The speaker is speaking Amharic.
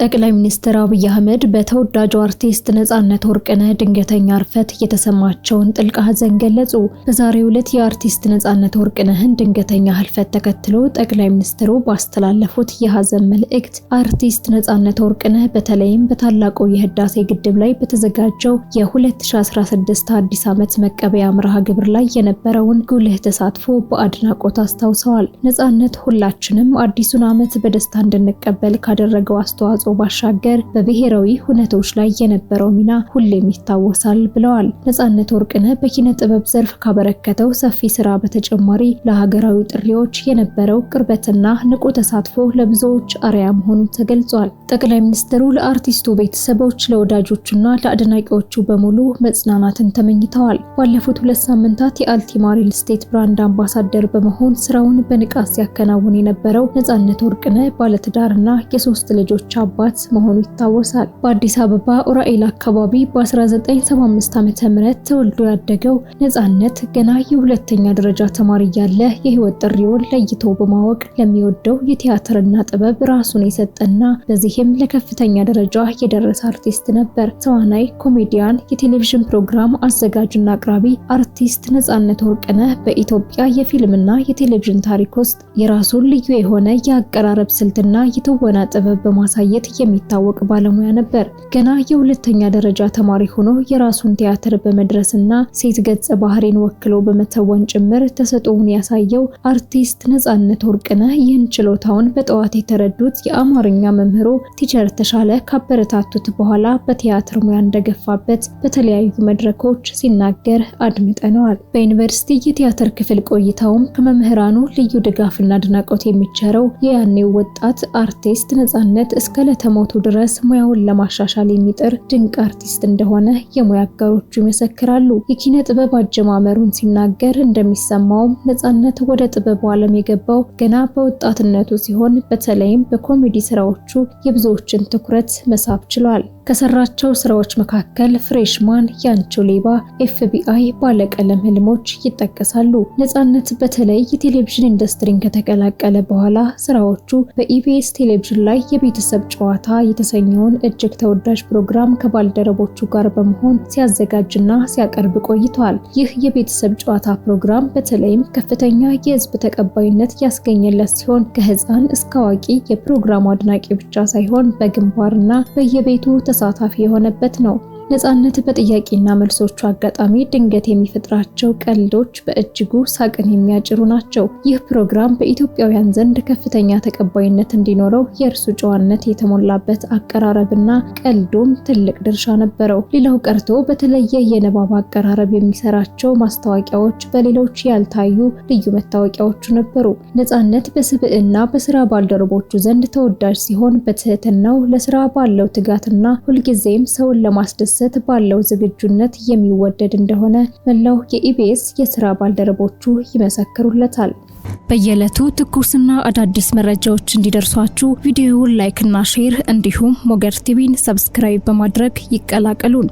ጠቅላይ ሚኒስትር አብይ አህመድ በተወዳጁ አርቲስት ነጻነት ወርቅነህ ድንገተኛ ህልፈት የተሰማቸውን ጥልቅ ሐዘን ገለጹ። በዛሬው ዕለት የአርቲስት ነጻነት ወርቅነህን ድንገተኛ ህልፈት ተከትሎ ጠቅላይ ሚኒስትሩ ባስተላለፉት የሐዘን መልእክት አርቲስት ነጻነት ወርቅነህ በተለይም በታላቁ የህዳሴ ግድብ ላይ በተዘጋጀው የ2016 አዲስ ዓመት መቀበያ መርሃ ግብር ላይ የነበረውን ጉልህ ተሳትፎ በአድናቆት አስታውሰዋል። ነጻነት ሁላችንም አዲሱን ዓመት በደስታ እንድንቀበል ካደረገው አስተዋጽኦ ባሻገር በብሔራዊ ሁነቶች ላይ የነበረው ሚና ሁሌም ይታወሳል ብለዋል። ነጻነት ወርቅነህ በኪነ ጥበብ ዘርፍ ካበረከተው ሰፊ ስራ በተጨማሪ ለሀገራዊ ጥሪዎች የነበረው ቅርበትና ንቁ ተሳትፎ ለብዙዎች አርአያ መሆኑ ተገልጿል። ጠቅላይ ሚኒስትሩ ለአርቲስቱ ቤተሰቦች፣ ለወዳጆቹና ለአድናቂዎቹ በሙሉ መጽናናትን ተመኝተዋል። ባለፉት 2 ሳምንታት የአልቲማ ሪል ስቴት ብራንድ አምባሳደር በመሆን ስራውን በንቃት ሲያከናውን የነበረው ነጻነት ወርቅነህ ባለትዳርና የ3 ልጆች አባት መሆኑ ይታወሳል። በአዲስ አበባ ኡራኤል አካባቢ በ1975 ዓ.ም ተወልዶ ያደገው ነጻነት ገና የሁለተኛ ደረጃ ተማሪ ያለ የህይወት ጥሪውን ለይቶ በማወቅ ለሚወደው የቲያትርና ጥበብ ራሱን የሰጠና በዚህም ለከፍተኛ ደረጃ የደረሰ አርቲስት ነበር። ተዋናይ፣ ኮሜዲያን፣ የቴሌቪዥን ፕሮግራም አዘጋጅና አቅራቢ አርቲስት ነጻነት ወርቅነህ በኢትዮጵያ የፊልምና የቴሌቪዥን ታሪክ ውስጥ የራሱን ልዩ የሆነ የአቀራረብ ስልትና የትወና ጥበብ በማሳየት የሚታወቅ ባለሙያ ነበር። ገና የሁለተኛ ደረጃ ተማሪ ሆኖ የራሱን ቲያትር በመድረስና ሴት ገጸ ባህሪን ወክሎ በመተወን ጭምር ተሰጥኦውን ያሳየው አርቲስት ነጻነት ወርቅነህ ይህን ችሎታውን በጠዋት የተረዱት የአማርኛ መምህሩ ቲቸር ተሻለ ካበረታቱት በኋላ በቲያትር ሙያ እንደገፋበት በተለያዩ መድረኮች ሲናገር አድምጠነዋል። በዩኒቨርሲቲ የቲያትር ክፍል ቆይታውም ከመምህራኑ ልዩ ድጋፍና አድናቆት የሚቸረው የያኔው ወጣት አርቲስት ነጻነት እስከ ለተሞቱ ድረስ ሙያውን ለማሻሻል የሚጥር ድንቅ አርቲስት እንደሆነ የሙያ አጋሮቹ ይመሰክራሉ። የኪነ ጥበብ አጀማመሩን ሲናገር እንደሚሰማውም ነጻነት ወደ ጥበቡ ዓለም የገባው ገና በወጣትነቱ ሲሆን በተለይም በኮሜዲ ስራዎቹ የብዙዎችን ትኩረት መሳብ ችሏል። ከሰራቸው ስራዎች መካከል ፍሬሽማን፣ ያንቺው ሌባ፣ FBI፣ ባለቀለም ህልሞች ይጠቀሳሉ። ነጻነት በተለይ የቴሌቪዥን ኢንዱስትሪን ከተቀላቀለ በኋላ ስራዎቹ በኢቢኤስ ቴሌቪዥን ላይ የቤተሰብ ጨዋታ የተሰኘውን እጅግ ተወዳጅ ፕሮግራም ከባልደረቦቹ ጋር በመሆን ሲያዘጋጅና ሲያቀርብ ቆይቷል። ይህ የቤተሰብ ጨዋታ ፕሮግራም በተለይም ከፍተኛ የህዝብ ተቀባይነት ያስገኘለት ሲሆን ከህፃን እስከ አዋቂ የፕሮግራሙ አድናቂ ብቻ ሳይሆን በግንባርና በየቤቱ ተሳታፊ የሆነበት ነው። ነጻነት በጥያቄና መልሶቹ አጋጣሚ ድንገት የሚፈጥራቸው ቀልዶች በእጅጉ ሳቅን የሚያጭሩ ናቸው። ይህ ፕሮግራም በኢትዮጵያውያን ዘንድ ከፍተኛ ተቀባይነት እንዲኖረው የእርሱ ጨዋነት የተሞላበት አቀራረብና ቀልዶም ትልቅ ድርሻ ነበረው። ሌላው ቀርቶ በተለየ የንባብ አቀራረብ የሚሰራቸው ማስታወቂያዎች በሌሎች ያልታዩ ልዩ መታወቂያዎቹ ነበሩ። ነጻነት በስብዕና በስራ ባልደረቦቹ ዘንድ ተወዳጅ ሲሆን በትህትናው፣ ለስራ ባለው ትጋትና ሁልጊዜም ሰውን ለማስደሰት ባለው ዝግጁነት የሚወደድ እንደሆነ መላው የኢቢኤስ የሥራ ባልደረቦቹ ይመሰክሩለታል። በየዕለቱ ትኩስና አዳዲስ መረጃዎች እንዲደርሷችሁ ቪዲዮውን ላይክ እና ሼር እንዲሁም ሞገድ ቲቪን ሰብስክራይብ በማድረግ ይቀላቀሉን።